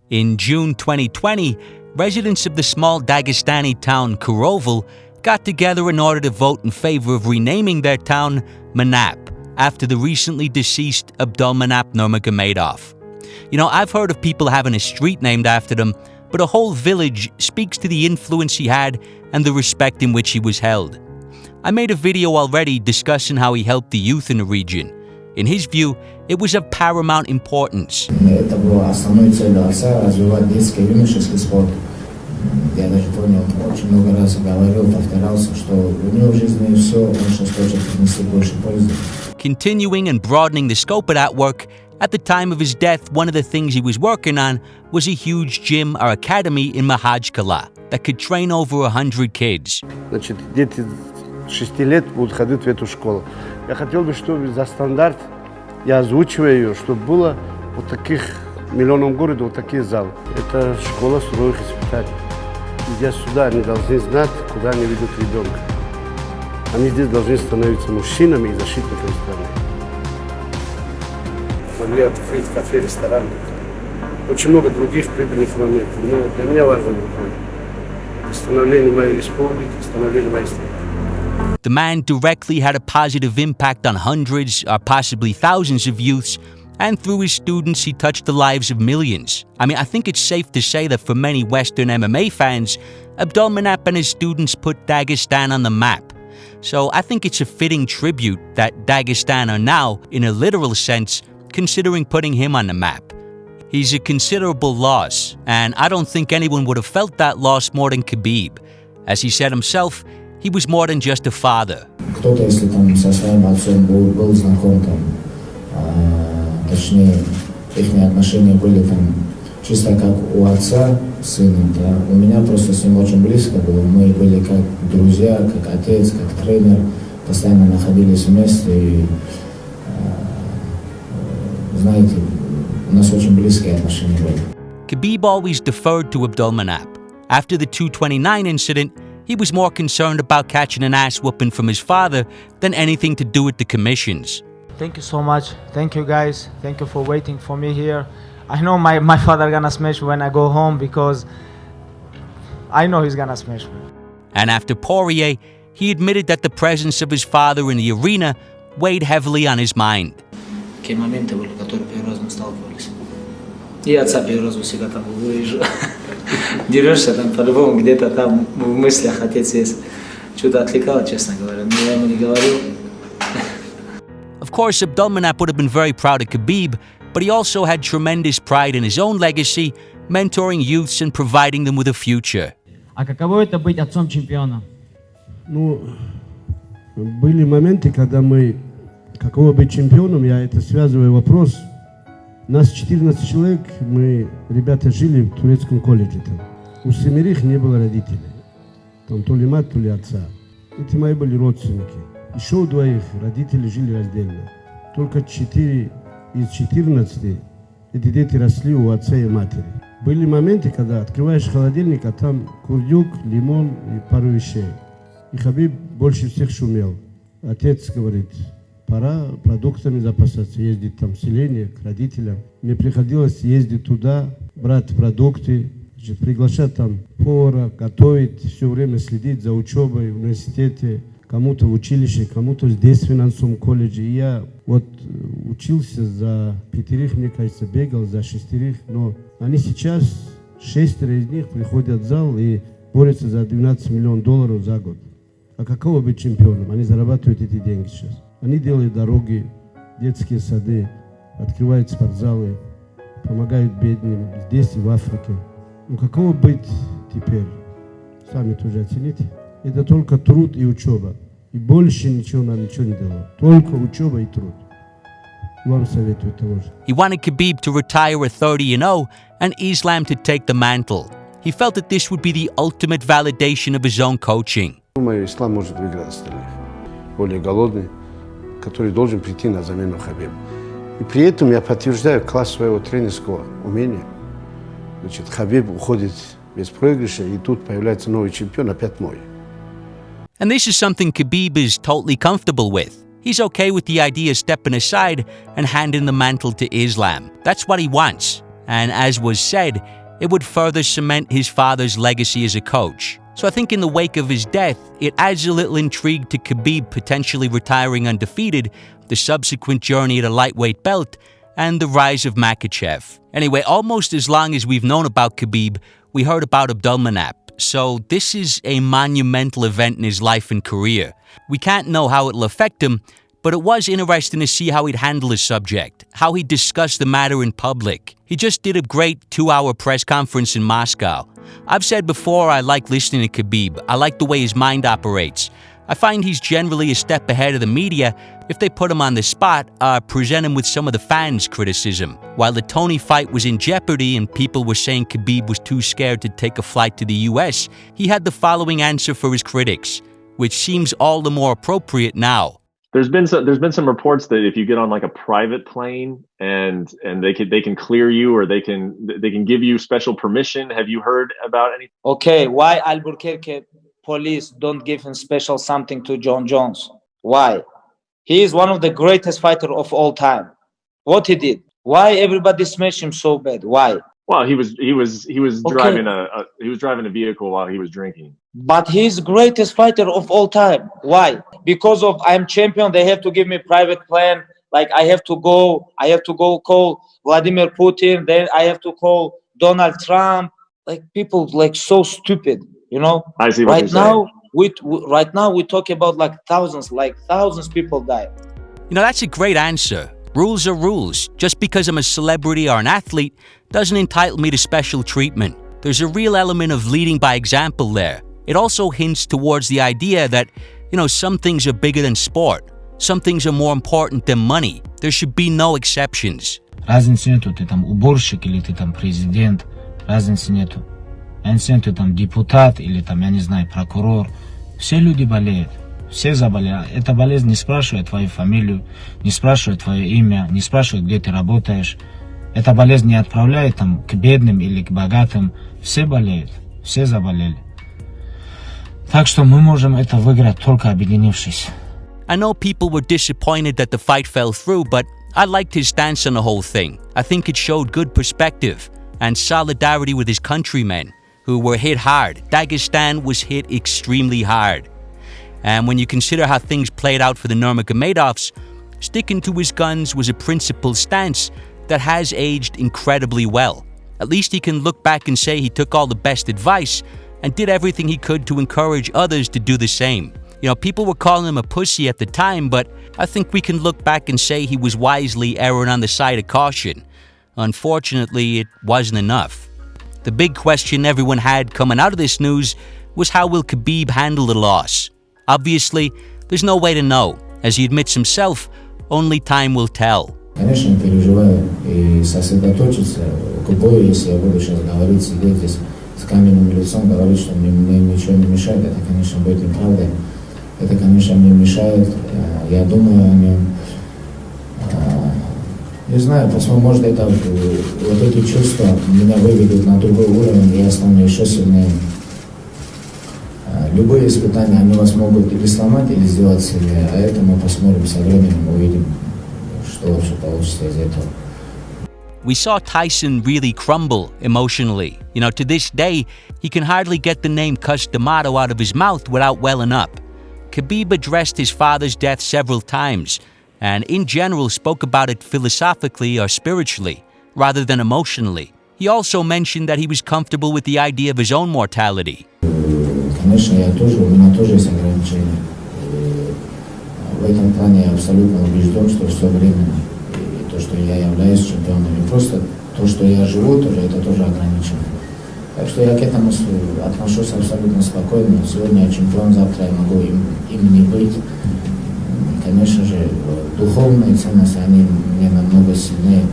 In June 2020, residents of the small Dagestani town Kurovel got together in order to vote in favor of renaming their town Manap after the recently deceased Abdulmanap Nurmagomedov. You know, I've heard of people having a street named after them, but a whole village speaks to the influence he had and the respect in which he was held. I made a video already discussing how he helped the youth in the region. In his view, it was of paramount importance. Это была основной целью отца — развивать детский и юношеский спорт. Я даже понял, очень много раз говорил, повторялся, что у него в жизни все, он сейчас хочет принести больше пользы. Continuing and broadening the scope of that work, at the time of his death, one of the things he was working on was a huge gym or academy in Mahajkala that could train over 100 kids. Значит, дети 6 лет будут ходить в эту школу. Я хотел бы, чтобы за стандарт, я озвучиваю ее, чтобы было вот таких в миллионном городе вот такие залы. Это школа суровых испытаний. Идя сюда, они должны знать, куда они ведут ребенка. Они здесь должны становиться мужчинами и защитниками страны. Могли открыть кафе, ресторан. Очень много других прибыльных моментов. Но для меня важно становление моей республики, становление моей страны. The man directly had a positive impact on hundreds or possibly thousands of youths, and through his students he touched the lives of millions. I mean, I think it's safe to say that for many Western MMA fans, Abdulmanap and his students put Dagestan on the map. So I think it's a fitting tribute that Dagestan are now, in a literal sense, considering putting him on the map. He's a considerable loss, and I don't think anyone would have felt that loss more than Khabib. As he said himself, he was more than just a father. Кто-то, если там со своим отцом был знаком, там, точнее, их отношения были там чисто как у отца с сыном, да. У меня просто с ним очень близко было. Мы были как друзья, как отец, как тренер, постоянно находились вместе и, знаете, у нас очень близкие отношения были. Khabib always deferred to Abdulmanap. After the 229 incident, he was more concerned about catching an ass whooping from his father than anything to do with the commissions. Thank you so much. Thank you guys. Thank you for waiting for me here. I know my father gonna smash me when I go home because I know he's gonna smash me. And after Poirier, he admitted that the presence of his father in the arena weighed heavily on his mind. Какие моменты были, которые первый раз мы сталкивались. И отца первый раз всегда там вижу. Дерешься там по-любому, где-то там в мыслях отец есть. Что-то отвлекало, честно говоря. Но я ему не говорил. Of course, Abdulmanap would have been very proud of Khabib, but he also had tremendous pride in his own legacy, mentoring youths and providing them with a future. А каково это быть отцом чемпиона? Ну, были моменты, когда каково быть чемпионом, я это связываю вопрос. Нас 14 человек, мы, ребята, жили в турецком колледже там. У 7 не было родителей. Там то ли мать, то ли отца. Эти мои были родственники. Еще у 2 родители жили раздельно. Только 4 из 14 эти дети росли у отца и матери. Были моменты, когда открываешь холодильник, а там курдюк, лимон и пару вещей. И Хабиб больше всех шумел. Отец говорит, пора продуктами запасаться, ездить там в селение к родителям. Мне приходилось ездить туда, брать продукты, приглашать там повара, готовить, все время следить за учебой в университете, кому-то в училище, кому-то здесь в финансовом колледже. И я вот учился за 5, мне кажется, бегал за 6, но они сейчас, 6 из них приходят в зал и борются за $12 миллионов за год. А каково быть чемпионом? Они зарабатывают эти деньги сейчас. Они делают дороги, детские сады, открывают спортзалы, помогают бедным здесь и в Африке. Ну каково быть теперь? Сами тоже оцените. Это только труд и учеба. И больше ничего нам ничего не дало. Только учеба и труд. Вам советую того же. He wanted Khabib to retire at 30-0 and Islam to take the mantle. He felt that this would be the ultimate validation of his own coaching. Думаю, Ислам может выиграть остальных. Более голодный, который должен прийти на замену Хабибу. И при этом я подтверждаю класс своего тренерского умения. Значит, Хабиб уходит без проигрыша, и тут появляется новый чемпион, опять мой. And this is something Khabib is totally comfortable with. He's okay with the idea of stepping aside and handing the mantle to Islam. That's what he wants. And as was said, it would further cement his father's legacy as a coach. So I think in the wake of his death, it adds a little intrigue to Khabib potentially retiring undefeated, the subsequent journey to lightweight belt, and the rise of Makhachev. Anyway, almost as long as we've known about Khabib, we heard about Abdulmanap. So this is a monumental event in his life and career. We can't know how it'll affect him, but it was interesting to see how he'd handle his subject, how he'd discuss the matter in public. He just did a great 2-hour press conference in Moscow. I've said before I like listening to Khabib. I like the way his mind operates. I find he's generally a step ahead of the media if they put him on the spot, present him with some of the fans' criticism. While the Tony fight was in jeopardy and people were saying Khabib was too scared to take a flight to the US, he had the following answer for his critics, which seems all the more appropriate now. There's been some reports that if you get on like a private plane and they can clear you, or they can give you special permission. Have you heard about anything? Okay, why Albuquerque police don't give him special something to John Jones? Why? He is one of the greatest fighters of all time. What he did? Why everybody smashed him so bad? Why? Well, he was Okay. driving a vehicle while he was drinking. But he's greatest fighter of all time. Why? Because of I'm champion, they have to give me private plane. Like I have to go call Vladimir Putin. Then I have to call Donald Trump. Like people like so stupid, you know. I see what you're saying. Right now we talk about like thousands people die. You know, that's a great answer. Rules are rules. Just because I'm a celebrity or an athlete doesn't entitle me to special treatment. There's a real element of leading by example there. It also hints towards the idea that, some things are bigger than sport. Some things are more important than money. There should be no exceptions. Разницы нету, ты там уборщик или ты там президент, разницы нету. Разницы нету, ты там депутат или там, я не знаю, прокурор. Все люди болеют. Все заболели. Эта болезнь не спрашивает твою фамилию, не спрашивает твое имя, не спрашивает, где ты работаешь. Эта болезнь не отправляет там к бедным или к богатым. Все болеют, все заболели. Так что мы можем это выиграть только объединившись. I know people were disappointed that the fight fell through, but I liked his stance on the whole thing. I think it showed good perspective and solidarity with his countrymen who were hit hard. Dagestan was hit extremely hard. And when you consider how things played out for the Nurmagomedovs, sticking to his guns was a principled stance that has aged incredibly well. At least he can look back and say he took all the best advice and did everything he could to encourage others to do the same. People were calling him a pussy at the time, but I think we can look back and say he was wisely erring on the side of caution. Unfortunately, it wasn't enough. The big question everyone had coming out of this news was how will Khabib handle the loss? Obviously, there's no way to know. As he admits himself, only time will tell. Конечно, переживаю и сосредоточиться к бою, если я буду сейчас говорить, сидеть здесь с каменным лицом, говорить, что мне ничего не мешает, это, конечно, будет неправдой. Это, конечно, мне мешает, я думаю о нем. Не знаю, посмотрим, может, это вот эти чувства меня выведут на другой уровень, и я стану еще сильнее. Любые испытания, они вас могут или сломать, или сделать сильнее, а это мы посмотрим со временем, увидим, что вообще получится из этого. We saw Tyson really crumble emotionally. To this day, he can hardly get the name Cus D'Amato out of his mouth without welling up. Khabib addressed his father's death several times, and in general spoke about it philosophically or spiritually, rather than emotionally. He also mentioned that he was comfortable with the idea of his own mortality. Конечно, у меня тоже есть ограничения. В этом плане я абсолютно убежден, что все временно. И то, что я являюсь чемпионом, и просто то, что я живу, это тоже ограничено. Так что я к этому отношусь абсолютно спокойно. Сегодня я чемпион, завтра я могу им не быть. Конечно же, духовные ценности, они мне намного сильнее.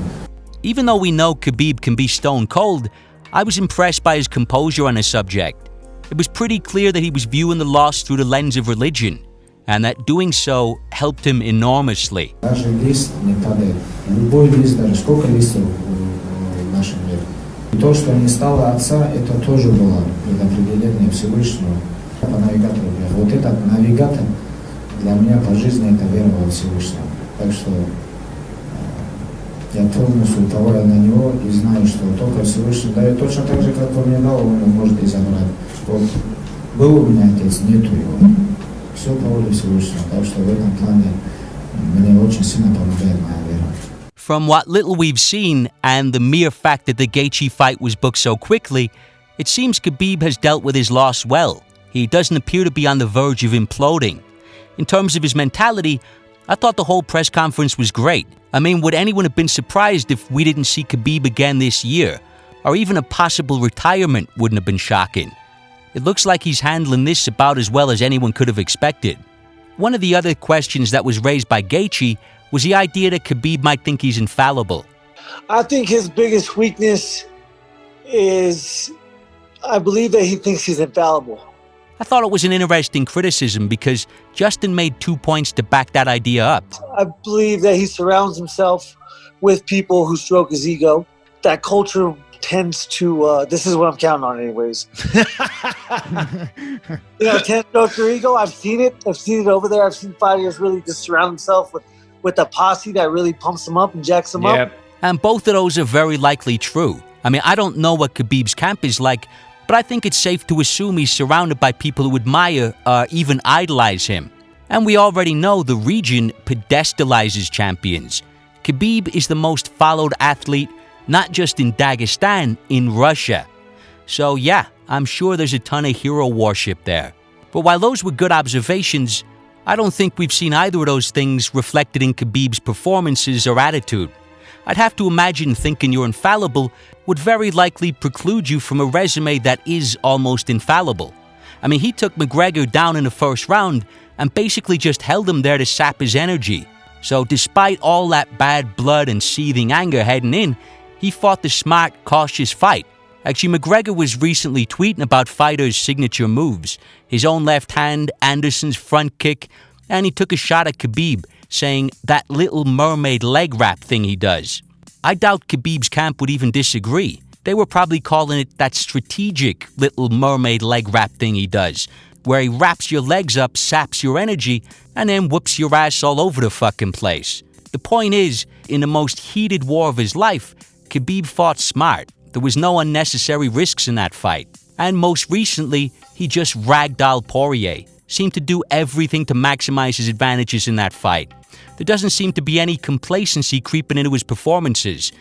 Even though we know Khabib can be stone cold, I was impressed by his composure on the subject. It was pretty clear that he was viewing the loss through the lens of religion, and that doing so helped him enormously. Даже лист не падает. Любой лист, даже сколько листьев в нашем мире. И то, что не стало отца, это тоже было предопределение Всевышнего. По навигатору вера. Вот этот навигатор для меня по жизни это вера во Всевышнего. Так что Я полностью уповаю на него и знаю, что только Всевышний дает. Точно так же, как он мне дал, он может и забрать. Вот был у меня отец, нету его. Все по воле Всевышнего. Так что в этом плане мне очень сильно помогает моя вера. From what little we've seen and the mere fact that the Gaethje fight was booked so quickly, it seems Khabib has dealt with his loss well. He doesn't appear to be on the verge of imploding. In terms of his mentality, I thought the whole press conference was great. I mean, would anyone have been surprised if we didn't see Khabib again this year? Or even a possible retirement wouldn't have been shocking. It looks like he's handling this about as well as anyone could have expected. One of the other questions that was raised by Gaethje was the idea that Khabib might think he's infallible. I think his biggest weakness is, I believe that he thinks he's infallible. I thought it was an interesting criticism because Justin made 2 points to back that idea up. I believe that he surrounds himself with people who stroke his ego. That culture tends to, this is what I'm counting on anyways. Tend to stroke your ego. I've seen it over there. I've seen fighters really just surround themselves with a posse that really pumps them up and jacks them up. And both of those are very likely true. I mean, I don't know what Khabib's camp is like, but I think it's safe to assume he's surrounded by people who admire or even idolize him. And we already know the region pedestalizes champions. Khabib is the most followed athlete, not just in Dagestan, in Russia. So yeah, I'm sure there's a ton of hero worship there. But while those were good observations, I don't think we've seen either of those things reflected in Khabib's performances or attitude. I'd have to imagine thinking you're infallible would very likely preclude you from a resume that is almost infallible. I mean, he took McGregor down in the first round and basically just held him there to sap his energy. So despite all that bad blood and seething anger heading in, he fought the smart, cautious fight. Actually, McGregor was recently tweeting about fighters' signature moves, his own left hand, Anderson's front kick, and he took a shot at Khabib, saying that little mermaid leg wrap thing he does. I doubt Khabib's camp would even disagree. They were probably calling it that strategic little mermaid leg wrap thing he does, where he wraps your legs up, saps your energy, and then whoops your ass all over the fucking place. The point is, in the most heated war of his life, Khabib fought smart. There was no unnecessary risks in that fight. And most recently, he just ragdolled Poirier. Seemed to do everything to maximize his advantages in that fight. There doesn't seem to be any complacency creeping into his performances.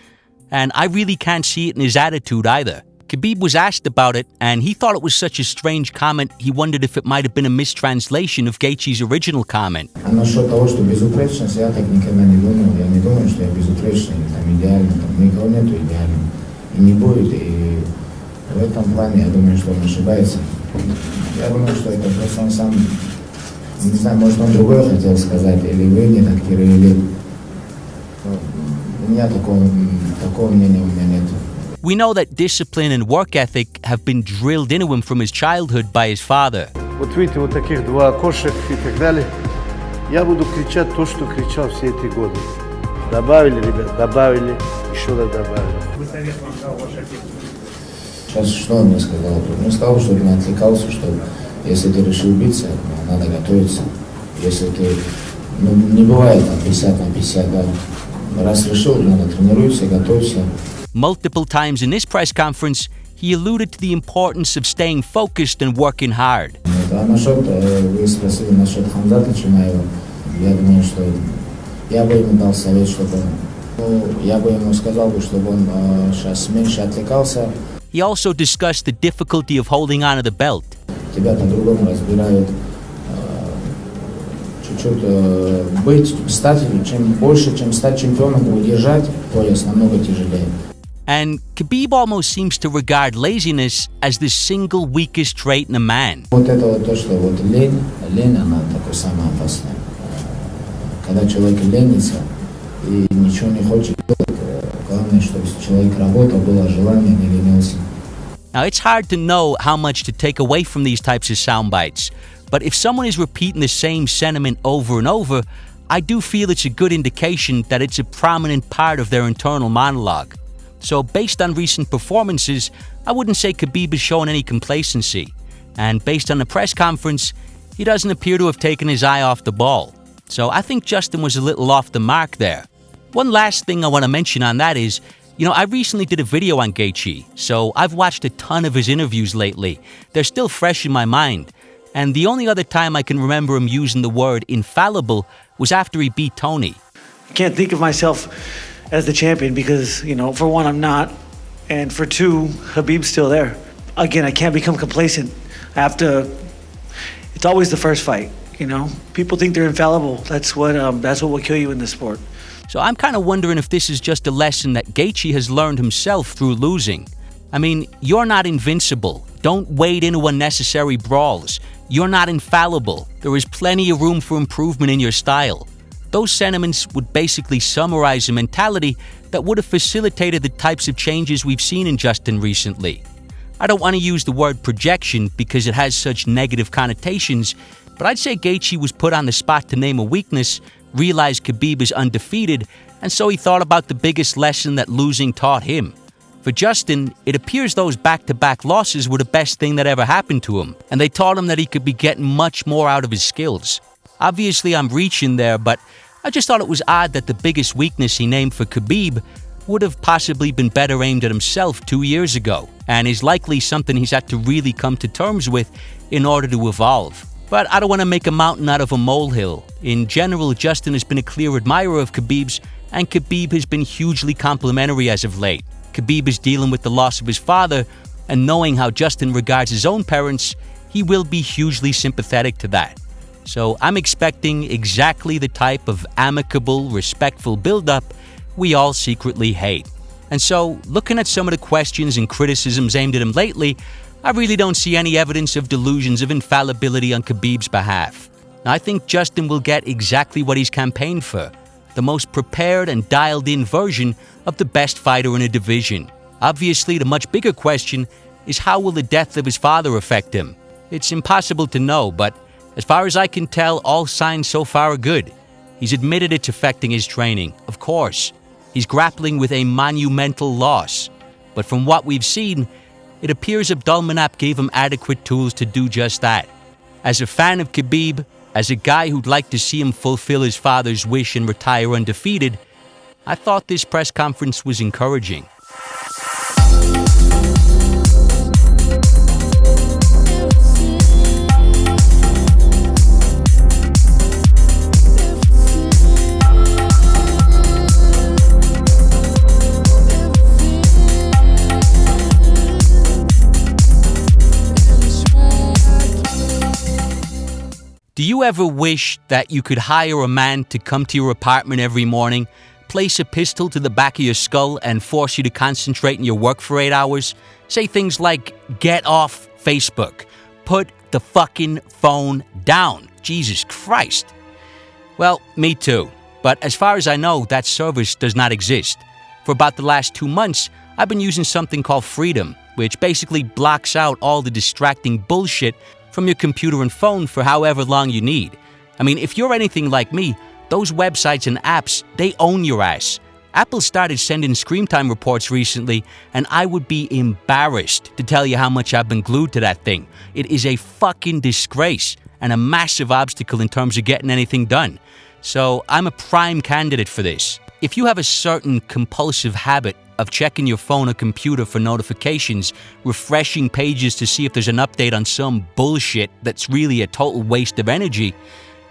And I really can't see it in his attitude either. Khabib was asked about it, and he thought it was such a strange comment, he wondered if it might have been a mistranslation of Gaethje's original comment. А насчет того, что безупречность, я так никогда не думал. Я не думаю, что я безупречный, там, идеальный. Там, никого нету идеальным. И не будет. И в этом плане я думаю, что он ошибается. Я думаю, что это просто он сам, не знаю, может он другое хотел сказать, или вы не так перевели. У меня такого мнения у меня нет. We know that discipline and work ethic have been drilled into him from his childhood by his father. Вот видите, вот таких два окошек и так далее. Я буду кричать то, что кричал все эти годы. Добавили, ребят, добавили, еще раз добавили. Сейчас что он мне сказал? Он сказал, чтобы не отвлекался, что если ты решил биться, надо готовиться. Если ты, не бывает там 50 на 50, да. Раз решил, надо тренируйся, готовься. Multiple times in this press conference, he alluded to the importance of staying focused and working hard. А насчет, вы спросили насчет Хамзата Чимаева, я думаю, что я бы ему дал совет, чтобы я бы ему сказал, чтобы он сейчас меньше отвлекался. He also discussed the difficulty of holding on to the belt. Тебя по-другому разбирают. Чуть-чуть стать, чем больше, чем стать чемпионом, удержать пояс намного тяжелее. And Khabib almost seems to regard laziness as the single weakest trait in a man. Вот это вот то, что вот лень, она такое самое опасное. Когда человек ленится и ничего не хочет делать, главное, чтобы человек работал, было желание, не ленился. Now, it's hard to know how much to take away from these types of sound bites, but if someone is repeating the same sentiment over and over, I do feel it's a good indication that it's a prominent part of their internal monologue. So based on recent performances, I wouldn't say Khabib is showing any complacency. And based on the press conference, he doesn't appear to have taken his eye off the ball. So I think Justin was a little off the mark there. One last thing I want to mention on that is, I recently did a video on Gaethje, so I've watched a ton of his interviews lately. They're still fresh in my mind. And the only other time I can remember him using the word infallible was after he beat Tony. I can't think of myself as the champion because, for one, I'm not. And for two, Khabib's still there. Again, I can't become complacent. It's always the first fight, People think they're infallible. That's what will kill you in this sport. So I'm kind of wondering if this is just a lesson that Gaethje has learned himself through losing. I mean, you're not invincible. Don't wade into unnecessary brawls. You're not infallible. There is plenty of room for improvement in your style. Those sentiments would basically summarize a mentality that would have facilitated the types of changes we've seen in Justin recently. I don't want to use the word projection because it has such negative connotations, but I'd say Gaethje was put on the spot to name a weakness, realized Khabib is undefeated, and so he thought about the biggest lesson that losing taught him. For Justin, it appears those back-to-back losses were the best thing that ever happened to him, and they taught him that he could be getting much more out of his skills. Obviously, I'm reaching there, but I just thought it was odd that the biggest weakness he named for Khabib would have possibly been better aimed at himself 2 years ago, and is likely something he's had to really come to terms with in order to evolve. But I don't want to make a mountain out of a molehill. In general, Justin has been a clear admirer of Khabib's, and Khabib has been hugely complimentary as of late. Khabib is dealing with the loss of his father, and knowing how Justin regards his own parents, he will be hugely sympathetic to that. So I'm expecting exactly the type of amicable, respectful build-up we all secretly hate. And so, looking at some of the questions and criticisms aimed at him lately, I really don't see any evidence of delusions of infallibility on Khabib's behalf. Now, I think Justin will get exactly what he's campaigned for, the most prepared and dialed-in version of the best fighter in a division. Obviously, the much bigger question is how will the death of his father affect him? It's impossible to know, but as far as I can tell, all signs so far are good. He's admitted it's affecting his training, of course. He's grappling with a monumental loss. But from what we've seen, it appears Abdulmanap gave him adequate tools to do just that. As a fan of Khabib, as a guy who'd like to see him fulfill his father's wish and retire undefeated, I thought this press conference was encouraging. Do you ever wish that you could hire a man to come to your apartment every morning, place a pistol to the back of your skull and force you to concentrate on your work for 8 hours? Say things like, get off Facebook. Put the fucking phone down. Jesus Christ. Well, me too. But as far as I know, that service does not exist. For about the last 2 months, I've been using something called Freedom, which basically blocks out all the distracting bullshit from your computer and phone for however long you need. I mean, if you're anything like me, those websites and apps, they own your ass. Apple started sending screen time reports recently, and I would be embarrassed to tell you how much I've been glued to that thing. It is a fucking disgrace and a massive obstacle in terms of getting anything done. So I'm a prime candidate for this. If you have a certain compulsive habit of checking your phone or computer for notifications, refreshing pages to see if there's an update on some bullshit that's really a total waste of energy,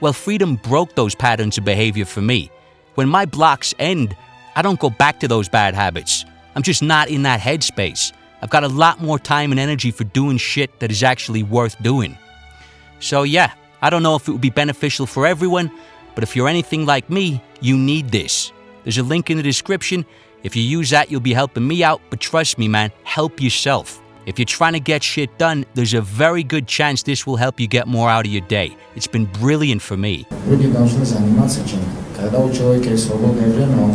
well, Freedom broke those patterns of behavior for me. When my blocks end, I don't go back to those bad habits. I'm just not in that headspace. I've got a lot more time and energy for doing shit that is actually worth doing. So yeah, I don't know if it would be beneficial for everyone, but if you're anything like me, you need this. There's a link in the description. If you use that, you'll be helping me out, but trust me, man, help yourself. If you're trying to get shit done, there's a very good chance this will help you get more out of your day. It's been brilliant for me. Люди должны заниматься чем-то. Когда у человека есть свободное время, он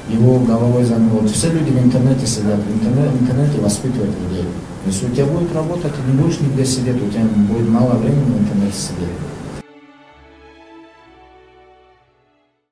его головой занят. Все люди в интернете сидят, в интернете воспитывают людей. Если у тебя будет работа, ты не будешь нигде сидеть, у тебя будет мало времени в интернете сидеть.